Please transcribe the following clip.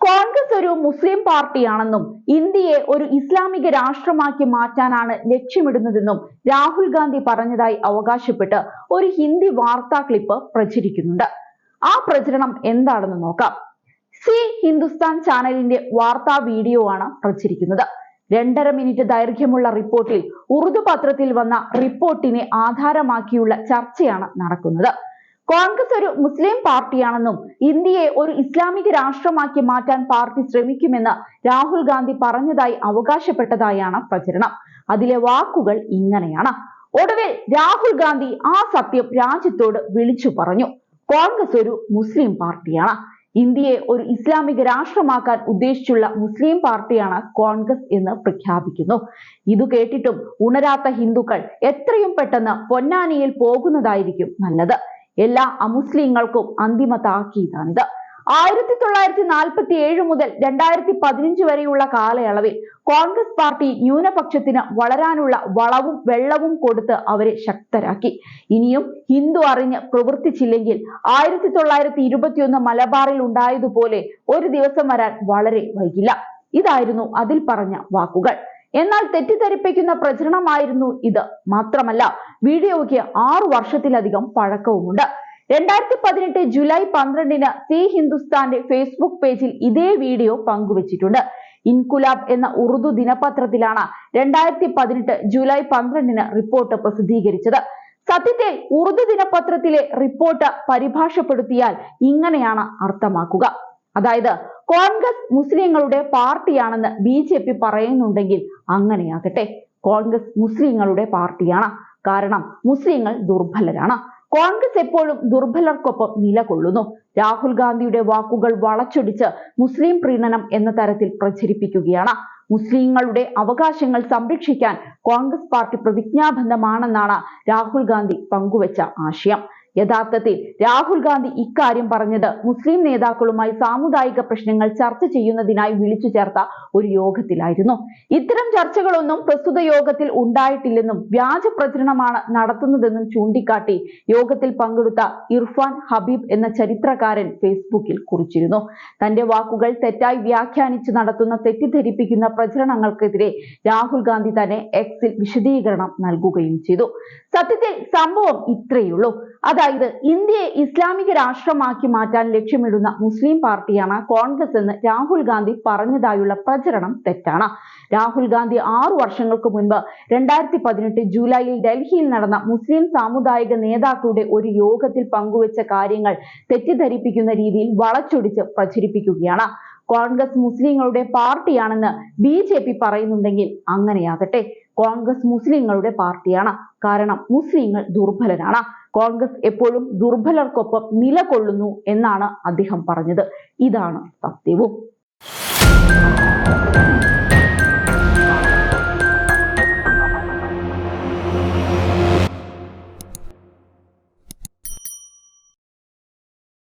കോൺഗ്രസ് ഒരു മുസ്ലിം പാർട്ടിയാണെന്നും ഇന്ത്യയെ ഒരു ഇസ്ലാമിക രാഷ്ട്രമാക്കി മാറ്റാനാണ് ലക്ഷ്യമിടുന്നതെന്നും രാഹുൽ ഗാന്ധി പറഞ്ഞതായി അവകാശപ്പെട്ട് ഒരു ഹിന്ദി വാർത്താ ക്ലിപ്പ് പ്രചരിക്കുന്നുണ്ട്. ആ പ്രചരണം എന്താണെന്ന് നോക്കാം. സി ഹിന്ദുസ്ഥാൻ ചാനലിന്റെ വാർത്താ വീഡിയോ ആണ് പ്രചരിക്കുന്നത്. 2.5 മിനിറ്റ് ദൈർഘ്യമുള്ള റിപ്പോർട്ടിൽ ഉറുദു പത്രത്തിൽ വന്ന റിപ്പോർട്ടിനെ ആധാരമാക്കിയുള്ള ചർച്ചയാണ് നടക്കുന്നത്. കോൺഗ്രസ് ഒരു മുസ്ലിം പാർട്ടിയാണെന്നും ഇന്ത്യയെ ഒരു ഇസ്ലാമിക രാഷ്ട്രമാക്കി മാറ്റാൻ പാർട്ടി ശ്രമിക്കുമെന്ന് രാഹുൽ ഗാന്ധി പറഞ്ഞതായി അവകാശപ്പെട്ടതായാണ് പ്രചരണം. അതിലെ വാക്കുകൾ ഇങ്ങനെയാണ്. ഒടുവിൽ രാഹുൽ ഗാന്ധി ആ സത്യം രാജ്യത്തോട് വിളിച്ചു പറഞ്ഞു. കോൺഗ്രസ് ഒരു മുസ്ലിം പാർട്ടിയാണ്. ഇന്ത്യയെ ഒരു ഇസ്ലാമിക രാഷ്ട്രമാക്കാൻ ഉദ്ദേശിച്ചുള്ള മുസ്ലിം പാർട്ടിയാണ് കോൺഗ്രസ് എന്ന് പ്രഖ്യാപിക്കുന്നു. ഇതു കേട്ടിട്ടും ഉണരാത്ത ഹിന്ദുക്കൾ എത്രയും പെട്ടെന്ന് പൊന്നാനിയിൽ പോകുന്നതായിരിക്കും നല്ലത്. എല്ലാ അമുസ്ലിങ്ങൾക്കും അന്തിമ താക്കീതാണിത്. 1947 മുതൽ 2015 വരെയുള്ള കാലയളവിൽ കോൺഗ്രസ് പാർട്ടി ന്യൂനപക്ഷത്തിന് വളരാനുള്ള വളവും വെള്ളവും കൊടുത്ത് അവരെ ശക്തരാക്കി. ഇനിയും ഹിന്ദു അറിഞ്ഞ് പ്രവർത്തിച്ചില്ലെങ്കിൽ 1921 മലബാറിൽ ഉണ്ടായതുപോലെ ഒരു ദിവസം വരാൻ വളരെ വൈകില്ല. ഇതായിരുന്നു അതിൽ പറഞ്ഞ വാക്കുകൾ. എന്നാൽ തെറ്റിദ്ധരിപ്പിക്കുന്ന പ്രചരണമായിരുന്നു ഇത്. മാത്രമല്ല, വീഡിയോയ്ക്ക് 6 വർഷത്തിലധികം പഴക്കവുമുണ്ട്. 2018 ജൂലൈ 12 സി ഹിന്ദുസ്ഥാന്റെ ഫേസ്ബുക്ക് പേജിൽ ഇതേ വീഡിയോ പങ്കുവച്ചിട്ടുണ്ട്. ഇൻകുലാബ് എന്ന ഉറുദു ദിനപത്രത്തിലാണ് 2018 ജൂലൈ 12 റിപ്പോർട്ട് പ്രസിദ്ധീകരിച്ചത്. സത്യത്തിൽ ഉറുദു ദിനപത്രത്തിലെ റിപ്പോർട്ട് പരിഭാഷപ്പെടുത്തിയാൽ ഇങ്ങനെയാണ് അർത്ഥമാക്കുക. അതായത്, കോൺഗ്രസ് മുസ്ലിങ്ങളുടെ പാർട്ടിയാണെന്ന് BJP പറയുന്നുണ്ടെങ്കിൽ അങ്ങനെയാകട്ടെ. കോൺഗ്രസ് മുസ്ലിങ്ങളുടെ പാർട്ടിയാണ്. കാരണം മുസ്ലിങ്ങൾ ദുർബലരാണ്. കോൺഗ്രസ് എപ്പോഴും ദുർബലർക്കൊപ്പം നിലകൊള്ളുന്നു. രാഹുൽ ഗാന്ധിയുടെ വാക്കുകൾ വളച്ചൊടിച്ച് മുസ്ലിം പ്രീണനം എന്ന തരത്തിൽ പ്രചരിപ്പിക്കുകയാണ്. മുസ്ലിങ്ങളുടെ അവകാശങ്ങൾ സംരക്ഷിക്കാൻ കോൺഗ്രസ് പാർട്ടി പ്രതിജ്ഞാബദ്ധമാണെന്നാണ് രാഹുൽ ഗാന്ധി പങ്കുവച്ച ആശയം. യഥാർത്ഥത്തിൽ രാഹുൽ ഗാന്ധി ഇക്കാര്യം പറഞ്ഞത് മുസ്ലിം നേതാക്കളുമായി സാമുദായിക പ്രശ്നങ്ങൾ ചർച്ച ചെയ്യുന്നതിനായി വിളിച്ചു ചേർത്ത ഒരു യോഗത്തിലായിരുന്നു. ഇത്തരം ചർച്ചകളൊന്നും പ്രസ്തുത യോഗത്തിൽ ഉണ്ടായിട്ടില്ലെന്നും വ്യാജ പ്രചരണമാണ് നടത്തുന്നതെന്നും ചൂണ്ടിക്കാട്ടി യോഗത്തിൽ പങ്കെടുത്ത ഇർഫാൻ ഹബീബ് എന്ന ചരിത്രകാരൻ ഫേസ്ബുക്കിൽ കുറിച്ചിരുന്നു. തന്റെ വാക്കുകൾ തെറ്റായി വ്യാഖ്യാനിച്ച് നടത്തുന്ന തെറ്റിദ്ധരിപ്പിക്കുന്ന പ്രചരണങ്ങൾക്കെതിരെ രാഹുൽ ഗാന്ധി തന്നെ എക്സിൽ വിശദീകരണം നൽകുകയും ചെയ്തു. സത്യത്തിൽ സംഭവം ഇത്രയുള്ളൂ. അതായത്, ഇന്ത്യയെ ഇസ്ലാമിക രാഷ്ട്രമാക്കി മാറ്റാൻ ലക്ഷ്യമിടുന്ന മുസ്ലിം പാർട്ടിയാണ് കോൺഗ്രസ് എന്ന് രാഹുൽ ഗാന്ധി പറഞ്ഞതായുള്ള പ്രചരണം തെറ്റാണ്. രാഹുൽ ഗാന്ധി 6 വർഷങ്ങൾക്ക് മുൻപ് 2018 ജൂലൈയിൽ ഡൽഹിയിൽ നടന്ന മുസ്ലിം സാമുദായിക നേതാക്കളുടെ ഒരു യോഗത്തിൽ പങ്കുവച്ച കാര്യങ്ങൾ തെറ്റിദ്ധരിപ്പിക്കുന്ന രീതിയിൽ വളച്ചൊടിച്ച് പ്രചരിപ്പിക്കുകയാണ്. കോൺഗ്രസ് മുസ്ലിങ്ങളുടെ പാർട്ടിയാണെന്ന് BJP പറയുന്നുണ്ടെങ്കിൽ അങ്ങനെയാകട്ടെ. കോൺഗ്രസ് മുസ്ലിങ്ങളുടെ പാർട്ടിയാണ്. കാരണം മുസ്ലിങ്ങൾ ദുർബലരാണ്. കോൺഗ്രസ് എപ്പോഴും ദുർബലർക്കൊപ്പം നിലകൊള്ളുന്നു എന്നാണ് അദ്ദേഹം പറഞ്ഞത്. ഇതാണ് സത്യവും.